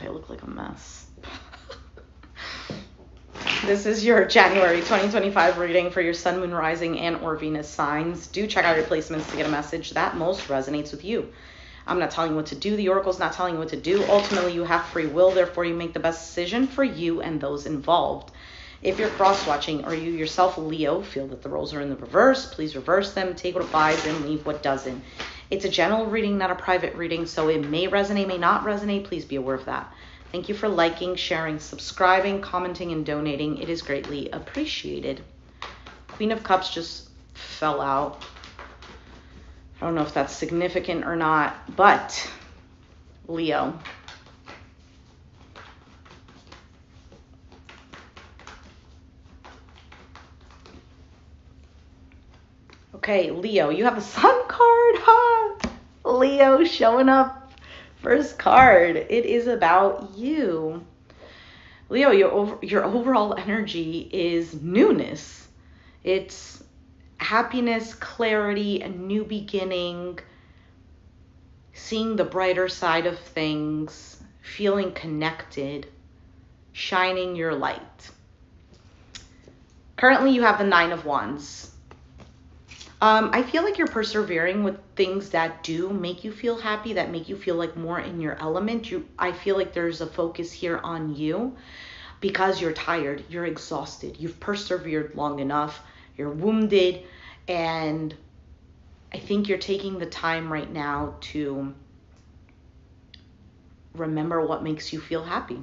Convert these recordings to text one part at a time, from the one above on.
God, I look like a mess. This is your January 2025 reading for your Sun, Moon, Rising, and or Venus signs. Do check out your placements to get a message that most resonates with you. I'm not telling you what to do. The Oracle's not telling you what to do. Ultimately, you have free will. Therefore, you make the best decision for you and those involved. If you're cross-watching or you yourself, Leo, feel that the roles are in the reverse, please reverse them. Take what applies and leave what doesn't. It's a general reading, not a private reading, so it may resonate, may not resonate. Please be aware of that. Thank you for liking, sharing, subscribing, commenting, and donating. It is greatly appreciated. Queen of Cups just fell out. I don't know if that's significant or not, but Leo. Okay, Leo, you have the Sun card, huh? Leo showing up. First card. It is about you. Leo, your overall energy is newness. It's happiness, clarity, a new beginning, seeing the brighter side of things, feeling connected, shining your light. Currently, you have the Nine of Wands. I feel like you're persevering with things that do make you feel happy, that make you feel like more in your element. I feel like there's a focus here on you because you're tired, you're exhausted, you've persevered long enough, you're wounded, and I think you're taking the time right now to remember what makes you feel happy.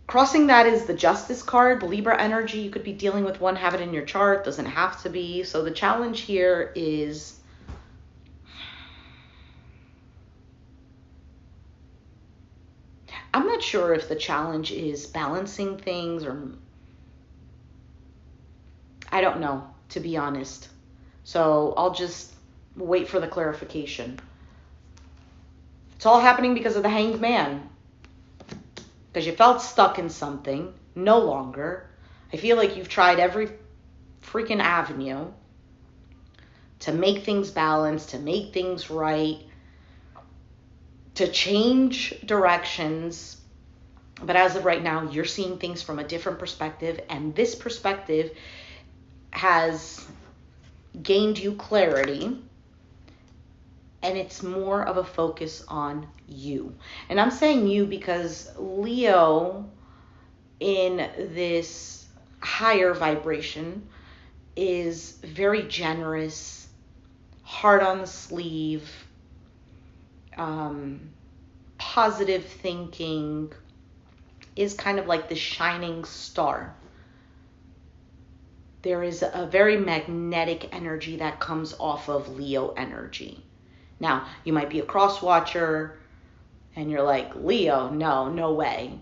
Crossing that is the Justice card, the Libra energy. You could be dealing with one, have it in your chart, doesn't have to be. So the challenge here is I'm not sure if the challenge is balancing things or I don't know, to be honest. So I'll just wait for the clarification. It's all happening because of the Hanged Man. Because you felt stuck in something, no longer. I feel like you've tried every freaking avenue to make things balanced, to make things right, to change directions. But as of right now, you're seeing things from a different perspective, and this perspective has gained you clarity. And it's more of a focus on you. And I'm saying you because Leo in this higher vibration is very generous, heart on the sleeve, positive thinking, is kind of like the shining star. There is a very magnetic energy that comes off of Leo energy. Now, you might be a cross watcher and you're like, Leo, no way.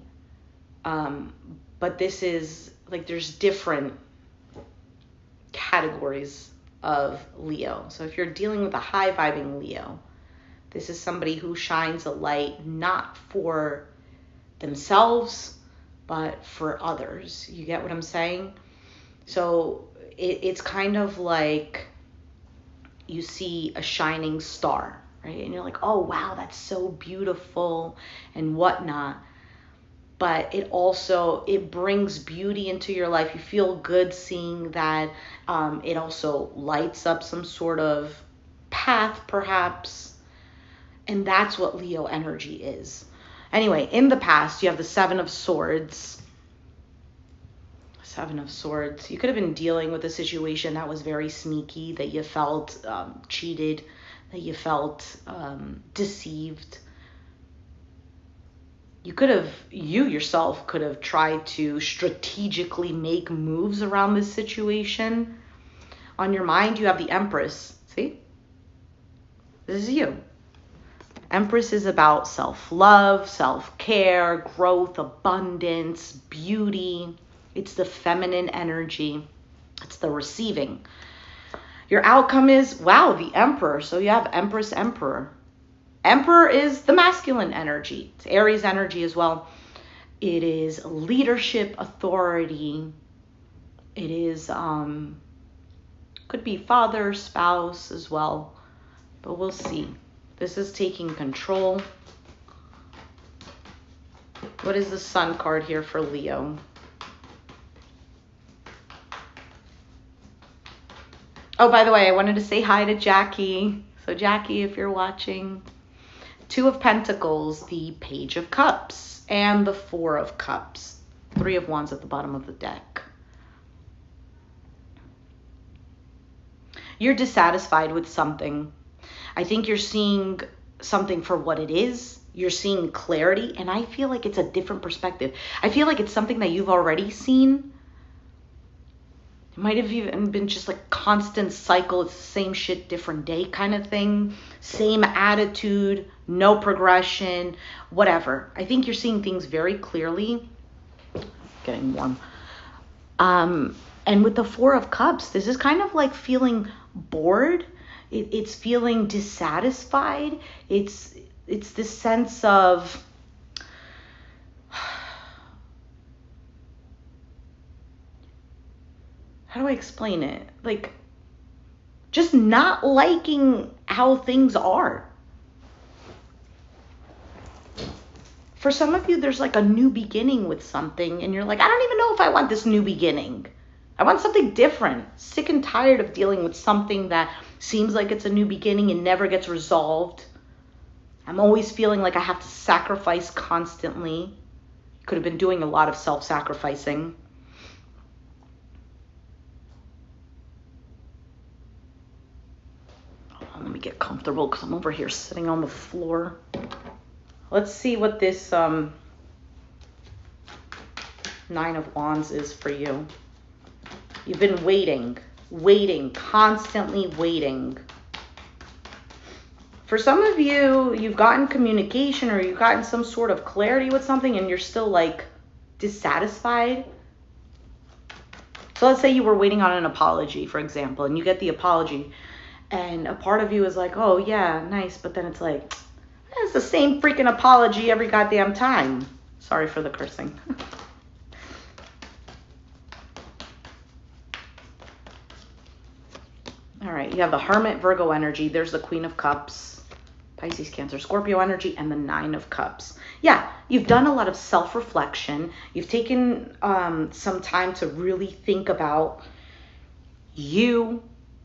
But this is like, there's different categories of Leo. So if you're dealing with a high vibing Leo, this is somebody who shines a light not for themselves, but for others. You get what I'm saying? So it's kind of like you see a shining star, right? And you're like, oh, wow, that's so beautiful and whatnot. But it brings beauty into your life. You feel good seeing that. It also lights up some sort of path, perhaps. And that's what Leo energy is. Anyway, in the past, you have the Seven of Swords. Seven of Swords. You could have been dealing with a situation that was very sneaky, that you felt cheated, that you felt deceived. You yourself could have tried to strategically make moves around this situation. On your mind, you have the Empress. See? This is you. Empress is about self-love, self-care, growth, abundance, beauty. It's the feminine energy. It's the receiving. Your outcome is, wow, the Emperor. So you have Empress, Emperor. Emperor is the masculine energy. It's Aries energy as well. It is leadership, authority. It is, could be father, spouse as well. But we'll see. This is taking control. What is the Sun card here for Leo? Oh, by the way, I wanted to say hi to Jackie. So Jackie, if you're watching, Two of Pentacles, the Page of Cups, and the Four of Cups. Three of Wands at the bottom of the deck. You're dissatisfied with something. I think you're seeing something for what it is. You're seeing clarity, and I feel like it's a different perspective. I feel like it's something that you've already seen. It might have even been just like constant cycle. It's the same shit, different day kind of thing. Same attitude, no progression, whatever. I think you're seeing things very clearly. Getting warm. And with the Four of Cups, this is kind of like feeling bored. It's feeling dissatisfied. It's this sense of how do I explain it? Like just not liking how things are. For some of you, there's like a new beginning with something, and you're like, I don't even know if I want this new beginning. I want something different. Sick and tired of dealing with something that seems like it's a new beginning and never gets resolved. I'm always feeling like I have to sacrifice constantly. Could have been doing a lot of self-sacrificing. Let me get comfortable because I'm over here sitting on the floor. Let's see what this Nine of Wands is for you. You've been waiting, constantly waiting. For some of you, you've gotten communication or you've gotten some sort of clarity with something and you're still like dissatisfied. So let's say you were waiting on an apology, for example, and you get the apology and a part of you is like, oh yeah, nice. But then it's like, it's the same freaking apology every goddamn time. Sorry for the cursing. All right, you have the Hermit, Virgo energy. There's the Queen of Cups, Pisces, Cancer, Scorpio energy, and the Nine of Cups. Yeah, you've done a lot of self-reflection. You've taken some time to really think about you,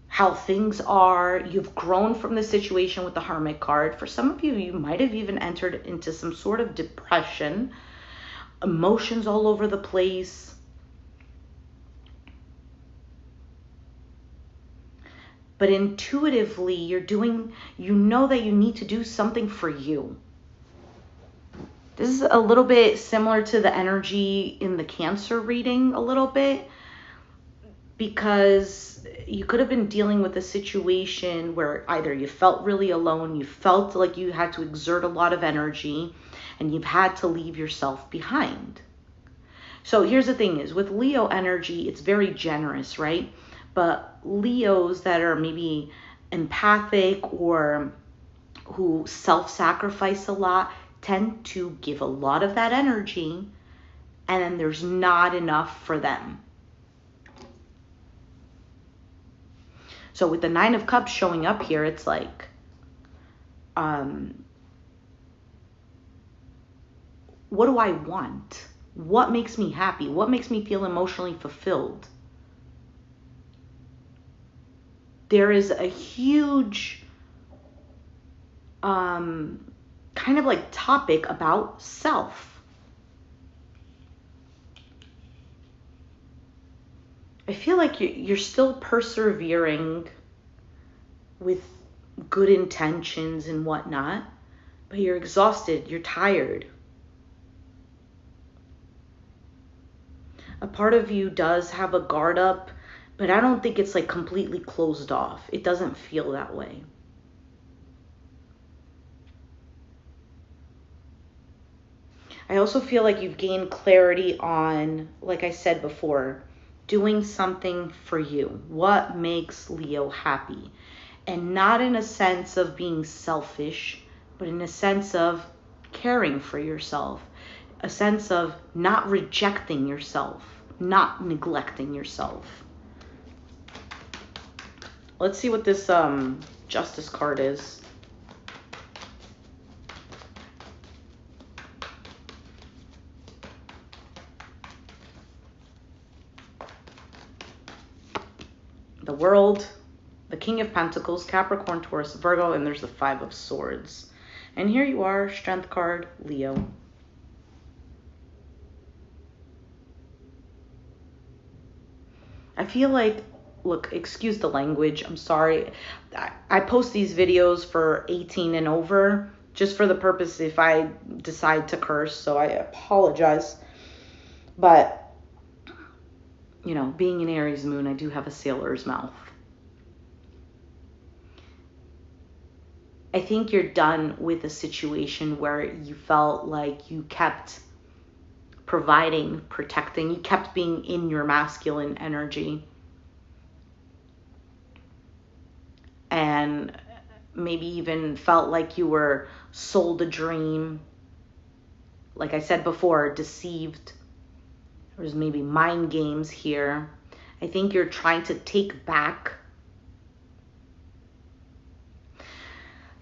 how things are. You've grown from the situation with the Hermit card. For some of you, you might have even entered into some sort of depression, emotions all over the place. But intuitively, you know that you need to do something for you. This is a little bit similar to the energy in the Cancer reading a little bit, because you could have been dealing with a situation where either you felt really alone, you felt like you had to exert a lot of energy, and you've had to leave yourself behind. So here's the thing is, with Leo energy, it's very generous, right? But Leos that are maybe empathic or who self-sacrifice a lot tend to give a lot of that energy, and then there's not enough for them. So with the Nine of Cups showing up here, it's like, what do I want? What makes me happy? What makes me feel emotionally fulfilled? There is a huge kind of like topic about self. I feel like you're still persevering with good intentions and whatnot, but you're exhausted, you're tired. A part of you does have a guard up, but I don't think it's like completely closed off. It doesn't feel that way. I also feel like you've gained clarity on, like I said before, doing something for you. What makes Leo happy? And not in a sense of being selfish, but in a sense of caring for yourself. A sense of not rejecting yourself, not neglecting yourself. Let's see what this Justice card is. the World, the King of Pentacles, Capricorn, Taurus, Virgo, and there's the Five of Swords. And here you are, Strength card, Leo. I feel like, look, excuse the language, I'm sorry. I post these videos for 18 and over, just for the purpose if I decide to curse, so I apologize. But, you know, being an Aries moon, I do have a sailor's mouth. I think you're done with a situation where you felt like you kept providing, protecting, you kept being in your masculine energy. And maybe even felt like you were sold a dream. Like I said before, deceived. There's maybe mind games here. I think you're trying to take back.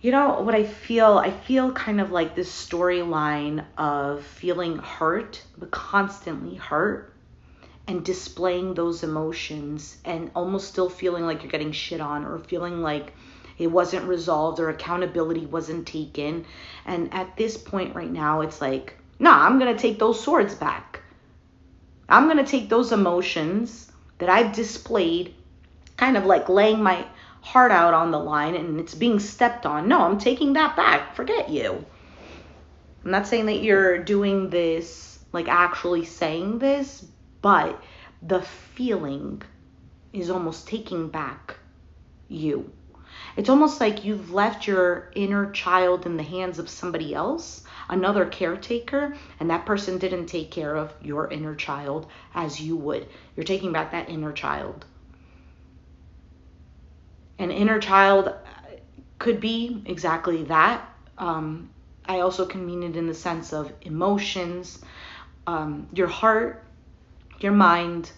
You know what I feel? I feel kind of like this storyline of feeling hurt, but constantly hurt, and displaying those emotions and almost still feeling like you're getting shit on, or feeling like it wasn't resolved or accountability wasn't taken. And at this point right now, it's like, nah, I'm going to take those swords back. I'm going to take those emotions that I've displayed, kind of like laying my heart out on the line and it's being stepped on. No, I'm taking that back. Forget you. I'm not saying that you're doing this, like actually saying this, but the feeling is almost taking back you. It's almost like you've left your inner child in the hands of somebody else, another caretaker, and that person didn't take care of your inner child as you would. You're taking back that inner child. An inner child could be exactly that. I also can mean it in the sense of emotions, your heart, your mind.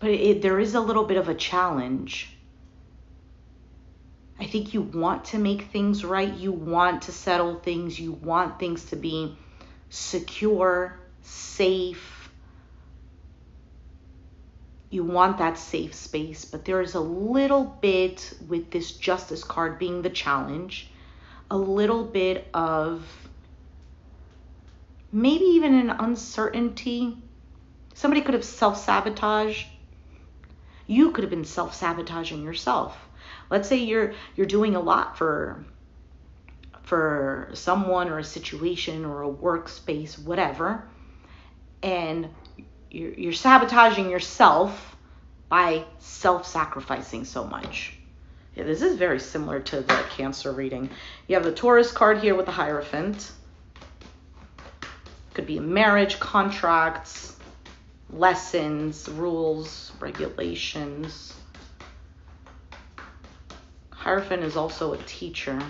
But there is a little bit of a challenge. I think you want to make things right. You want to settle things. You want things to be secure, safe. You want that safe space, but there is a little bit with this Justice card being the challenge, a little bit of maybe even an uncertainty. Somebody could have self-sabotaged. You could have been self-sabotaging yourself. Let's say you're doing a lot for someone or a situation or a workspace, whatever, and you're sabotaging yourself by self-sacrificing so much. Yeah, this is very similar to the Cancer reading. You have the Taurus card here with the Hierophant. Could be a marriage, contracts, lessons, rules, regulations. Hierophant is also a teacher.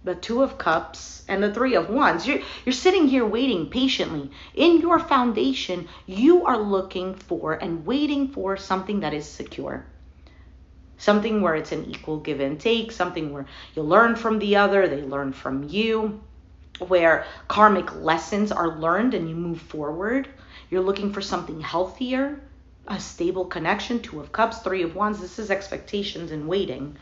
The Two of Cups and the Three of Wands. You're sitting here waiting patiently. In your foundation, you are looking for and waiting for something that is secure. Something where it's an equal give and take. Something where you learn from the other, they learn from you. Where karmic lessons are learned and you move forward. You're looking for something healthier, a stable connection. Two of Cups, Three of Wands. This is expectations and waiting.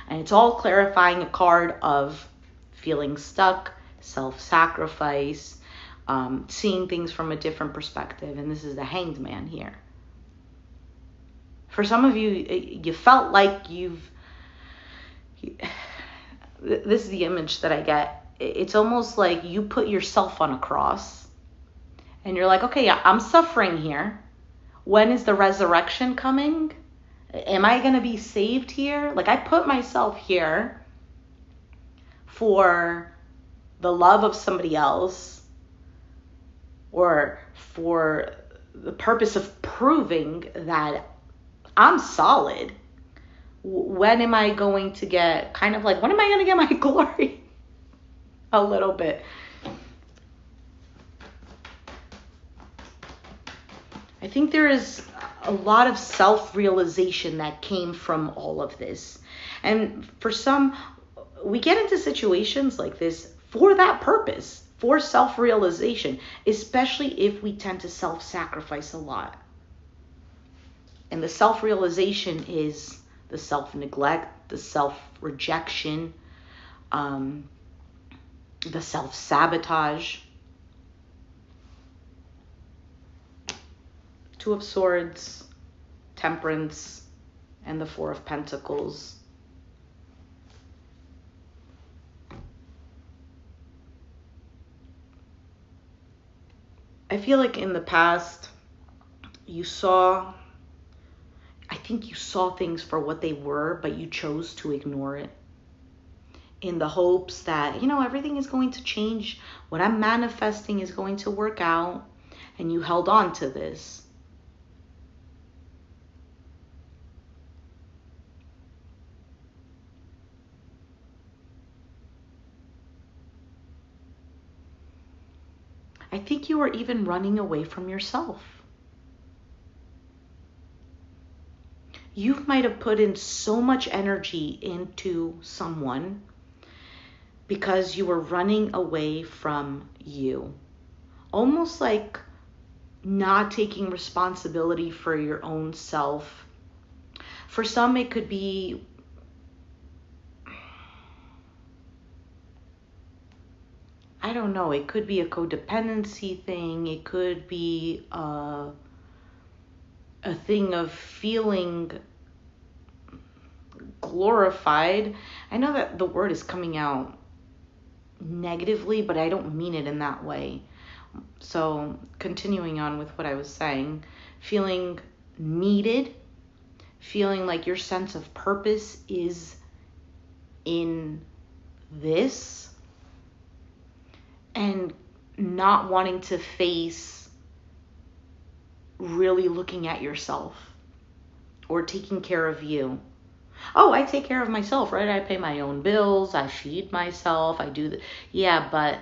And it's all clarifying a card of feeling stuck, self-sacrifice, seeing things from a different perspective. And this is the Hanged Man here. For some of you, you felt like this is the image that I get. It's almost like you put yourself on a cross and you're like, okay, I'm suffering here. When is the resurrection coming? Am I going to be saved here? Like, I put myself here for the love of somebody else or for the purpose of proving that I'm solid. When am I going to get when am I going to get my glory? A little bit. I think there is a lot of self-realization that came from all of this. And for some, we get into situations like this for that purpose, for self-realization, especially if we tend to self-sacrifice a lot. And the self-realization is the self-neglect, the self-rejection, the self-sabotage. Two of Swords, Temperance, and the Four of Pentacles. I feel like in the past, I think you saw things for what they were, but you chose to ignore it in the hopes that, everything is going to change. What I'm manifesting is going to work out. And you held on to this. I think you were even running away from yourself. You might have put in so much energy into someone because you were running away from you. Almost like not taking responsibility for your own self. For some, it could be I don't know, it could be a codependency thing. It could be a thing of feeling glorified. I know that the word is coming out negatively, but I don't mean it in that way. So continuing on with what I was saying, feeling needed, feeling like your sense of purpose is in this, and not wanting to face really looking at yourself or taking care of you. Oh, I take care of myself, right? I pay my own bills, I feed myself, I do yeah, but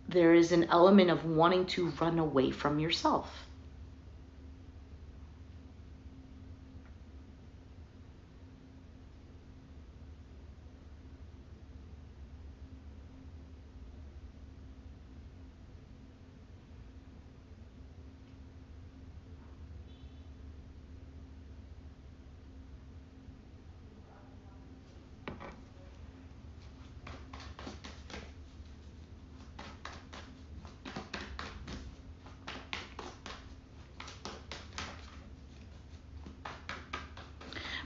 there is an element of wanting to run away from yourself.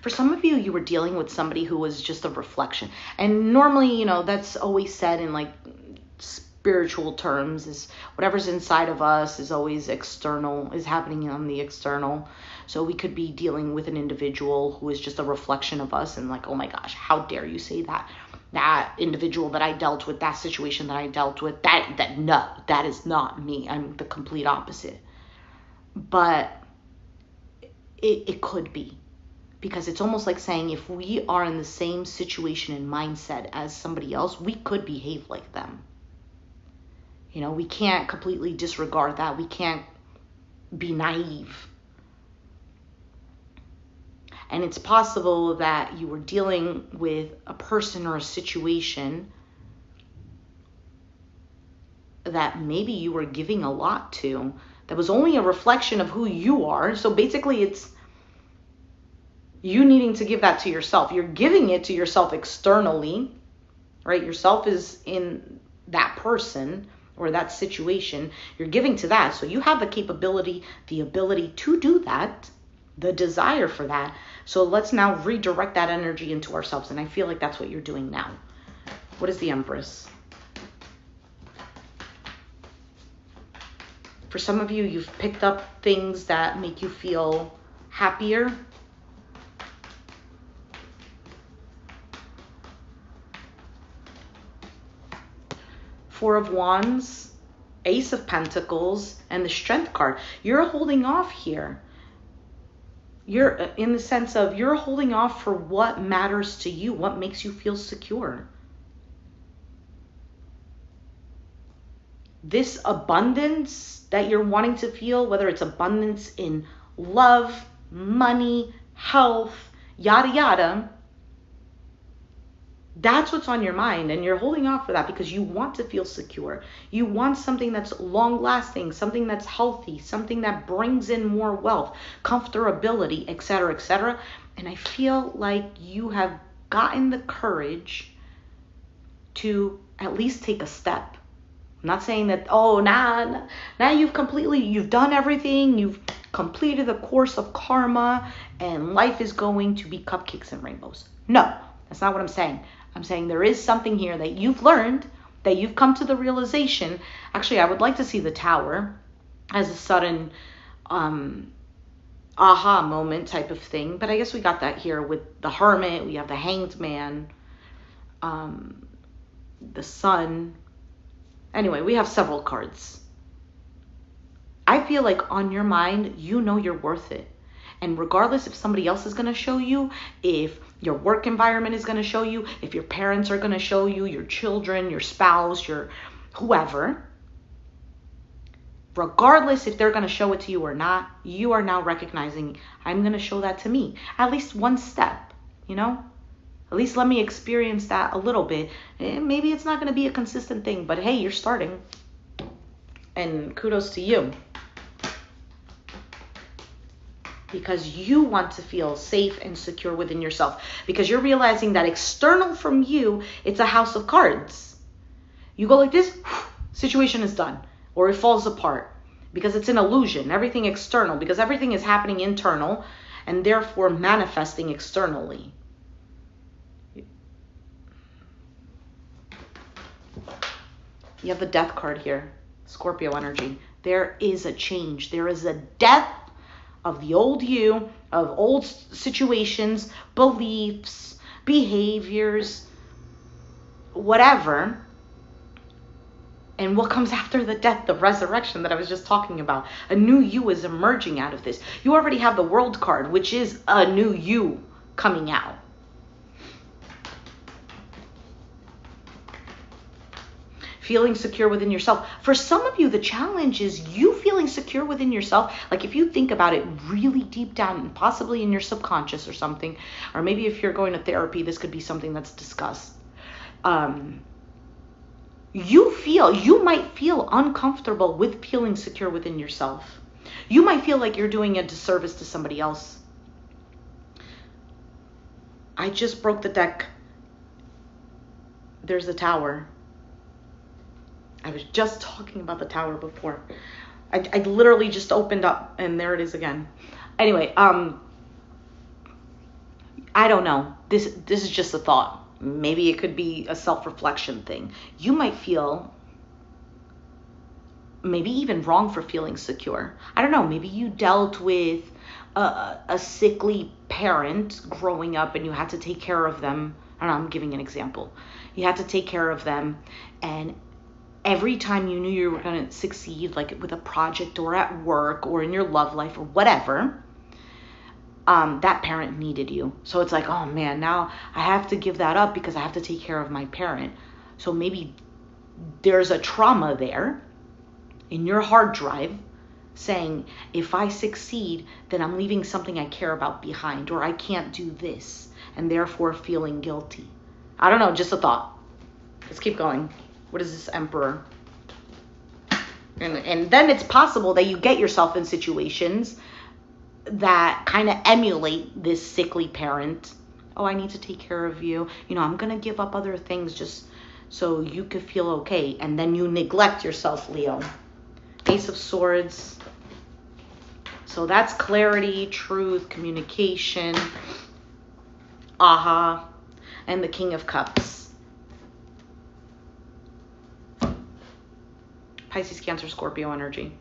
For some of you, you were dealing with somebody who was just a reflection. And normally, that's always said in like spiritual terms, is whatever's inside of us is always external, is happening on the external. So we could be dealing with an individual who is just a reflection of us, and like, oh my gosh, how dare you say that? That individual that I dealt with, that situation that I dealt with, no, that is not me. I'm the complete opposite. But it could be. Because it's almost like saying if we are in the same situation and mindset as somebody else, we could behave like them. We can't completely disregard that. We can't be naive. And it's possible that you were dealing with a person or a situation that maybe you were giving a lot to, that was only a reflection of who you are. So basically it's you needing to give that to yourself. You're giving it to yourself externally, right? Yourself is in that person or that situation. You're giving to that. So you have the capability, the ability to do that, the desire for that. So let's now redirect that energy into ourselves. And I feel like that's what you're doing now. What is the Empress? For some of you, you've picked up things that make you feel happier. Four of Wands, Ace of Pentacles, and the Strength card. You're holding off here. You're in the sense of you're holding off for what matters to you, what makes you feel secure. This abundance that you're wanting to feel, whether it's abundance in love, money, health, yada, yada, That's what's on your mind, and you're holding off for that because you want to feel secure. You want something that's long lasting, something that's healthy, something that brings in more wealth, comfortability, etc., etc. And I feel like you have gotten the courage to at least take a step. I'm not saying that, oh, now you've done everything, you've completed the course of karma, and life is going to be cupcakes and rainbows. No, that's not what I'm saying. I'm saying there is something here that you've learned, that you've come to the realization. Actually, I would like to see the tower as a sudden aha moment type of thing. But I guess we got that here with the hermit. We have the hanged man, the sun. Anyway, we have several cards. I feel like on your mind, you know you're worth it. And regardless if somebody else is going to show you, if your work environment is going to show you, if your parents are going to show you, your children, your spouse, your whoever, regardless if they're going to show it to you or not, you are now recognizing, I'm going to show that to me. At least one step, you know? At least let me experience that a little bit. And maybe it's not going to be a consistent thing, but hey, you're starting. And kudos to you. Because you want to feel safe and secure within yourself. Because you're realizing that external from you, it's a house of cards. You go like this, situation is done. Or it falls apart. Because it's an illusion. Everything external. Because everything is happening internal. And therefore manifesting externally. You have the death card here. Scorpio energy. There is a change. There is a death of the old you, of old situations, beliefs, behaviors, whatever. And what comes after the death, the resurrection that I was just talking about. A new you is emerging out of this. You already have the world card, which is a new you coming out. Feeling secure within yourself. For some of you, the challenge is you feeling secure within yourself. Like if you think about it really deep down and possibly in your subconscious or something, or maybe if you're going to therapy, this could be something that's discussed. You might feel uncomfortable with feeling secure within yourself. You might feel like you're doing a disservice to somebody else. I just broke the deck. There's the tower. I was just talking about the tower before. I literally just opened up and there it is again. Anyway, I don't know. This is just a thought. Maybe it could be a self-reflection thing. You might feel maybe even wrong for feeling secure. I don't know. Maybe you dealt with a sickly parent growing up and you had to take care of them. I don't know. I'm giving an example. You had to take care of them, and every time you knew you were going to succeed, like with a project or at work or in your love life or whatever, that parent needed you. So it's like, oh man, now I have to give that up because I have to take care of my parent. So maybe there's a trauma there in your hard drive saying, if I succeed, then I'm leaving something I care about behind, or I can't do this, and therefore feeling guilty. I don't know, just a thought. Let's keep going. What is this Emperor? And then it's possible that you get yourself in situations that kind of emulate this sickly parent. Oh, I need to take care of you. You know, I'm going to give up other things just so you could feel okay. And then you neglect yourself, Leo. Ace of Swords. So that's clarity, truth, communication. Aha. And the King of Cups. Pisces, Cancer, Scorpio energy.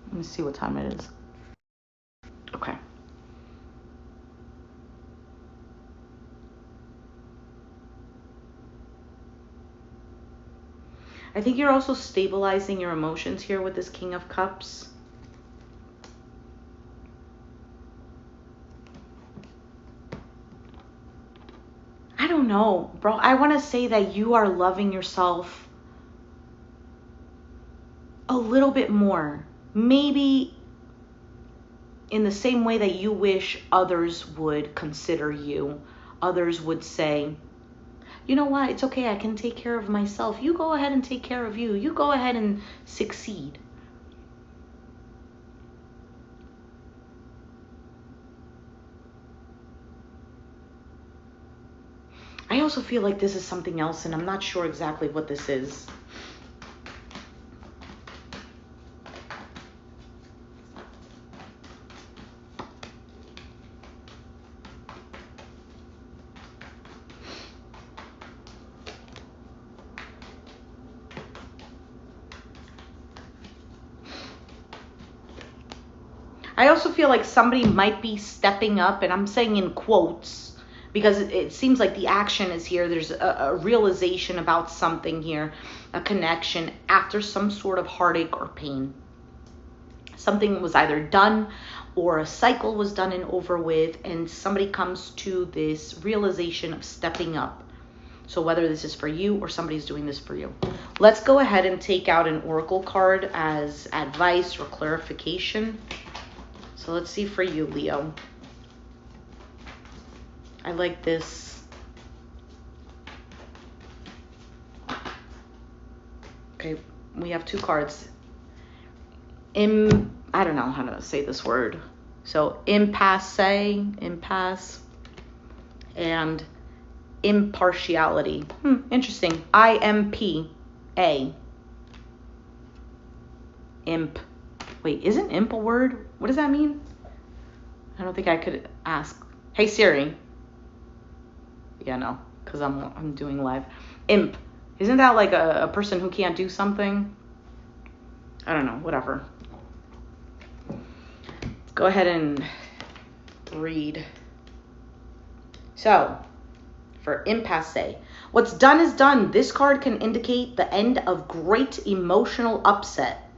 Let me see what time it is. Okay. I think you're also stabilizing your emotions here with this King of Cups. I don't know, bro. I want to say that you are loving yourself a little bit more. Maybe in the same way that you wish others would consider you. Others would say, you know what, it's okay, I can take care of myself. You go ahead and take care of you. You go ahead and succeed. I also feel like this is something else, and I'm not sure exactly what this is. I also feel like somebody might be stepping up, and I'm saying in quotes, because it seems like the action is here. There's a realization about something here, a connection after some sort of heartache or pain. Something was either done or a cycle was done and over with, and somebody comes to this realization of stepping up. So whether this is for you or somebody's doing this for you. Let's go ahead and take out an oracle card as advice or clarification. So let's see for you, Leo. I like this. Okay, we have two cards. I don't know how to say this word. So impasse, and impartiality. Interesting. IMPA. Imp. Wait, isn't imp a word? What does that mean? I don't think I could ask. Hey Siri. Yeah, no, because I'm doing live. Imp. Isn't that like a person who can't do something? I don't know, whatever. Let's go ahead and read. So, for impasse. What's done is done. This card can indicate the end of great emotional upset.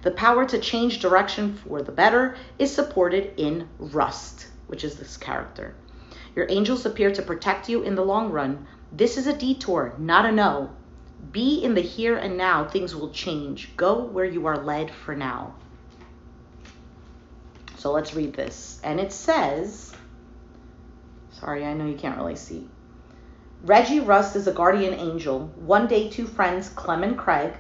The power to change direction for the better is supported in Rust, which is this character. Your angels appear to protect you in the long run. This is a detour, not a no. Be in the here and now. Things will change. Go where you are led for now. So let's read this. And it says, sorry, I know you can't really see. Reggie Rust is a guardian angel. One day, two friends, Clem and Craig,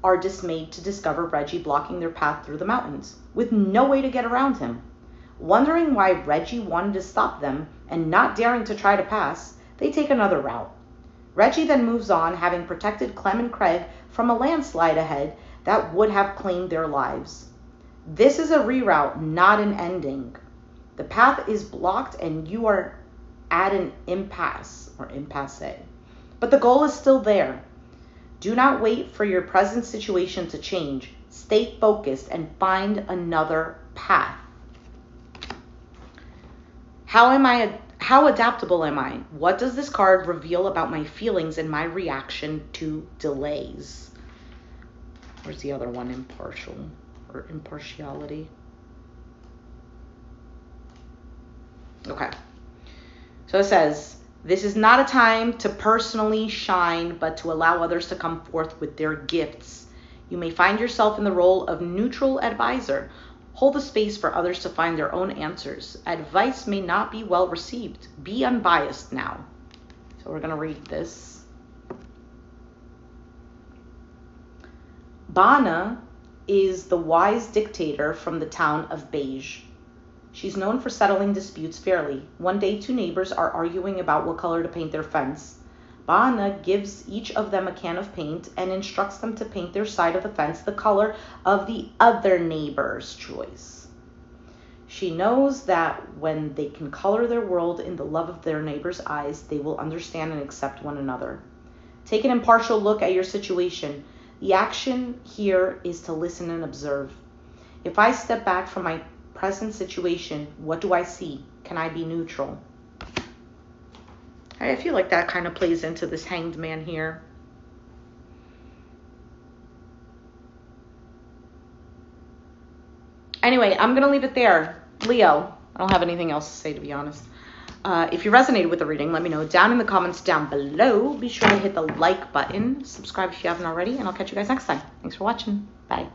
are dismayed to discover Reggie blocking their path through the mountains, with no way to get around him. Wondering why Reggie wanted to stop them and not daring to try to pass, they take another route. Reggie then moves on, having protected Clem and Craig from a landslide ahead that would have claimed their lives. This is a reroute, not an ending. The path is blocked and you are at an impasse or impasse. But the goal is still there. Do not wait for your present situation to change. Stay focused and find another path. How adaptable am I? What does this card reveal about my feelings and my reaction to delays? Where's the other one? Impartial or impartiality. Okay. So it says, this is not a time to personally shine, but to allow others to come forth with their gifts. You may find yourself in the role of neutral advisor. Hold the space for others to find their own answers. Advice may not be well received. Be unbiased now. So we're going to read this. Bana is the wise dictator from the town of Beige. She's known for settling disputes fairly. One day, two neighbors are arguing about what color to paint their fence. Bana gives each of them a can of paint and instructs them to paint their side of the fence the color of the other neighbor's choice. She knows that when they can color their world in the love of their neighbor's eyes, they will understand and accept one another. Take an impartial look at your situation. The action here is to listen and observe. If I step back from my present situation, what do I see? Can I be neutral? I feel like that kind of plays into this Hanged Man here. Anyway, I'm going to leave it there. Leo, I don't have anything else to say, to be honest. If you resonated with the reading, let me know down in the comments down below. Be sure to hit the like button. Subscribe if you haven't already, and I'll catch you guys next time. Thanks for watching. Bye.